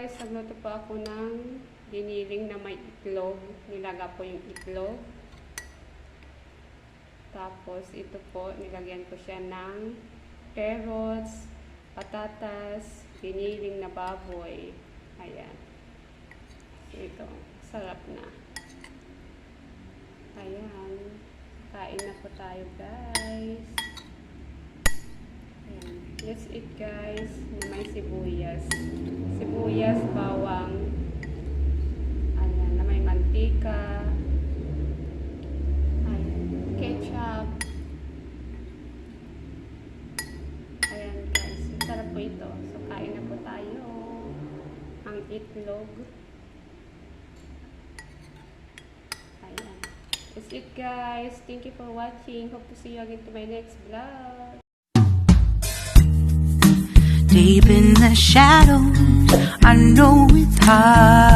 guys, nagluto po ako ng giniling na may itlog. Nilaga po yung itlog. Tapos ito po, nilagyan ko siya ng carrots, patatas, giniling na baboy. Ayan. Ito, sarap na. Ayan. Kain na po tayo guys. Ayan. Let's eat guys. May sibuyas. Sibuyas, bawang. Ayan. Na may mantika. Ayan. Ketchup. Ayan guys. Sarap po ito. So kain na po tayo. Ang itlog. Ayan. That's it guys. Thank you for watching. Hope to see you again to my next vlog. Deep in the shadows, I know it's hard.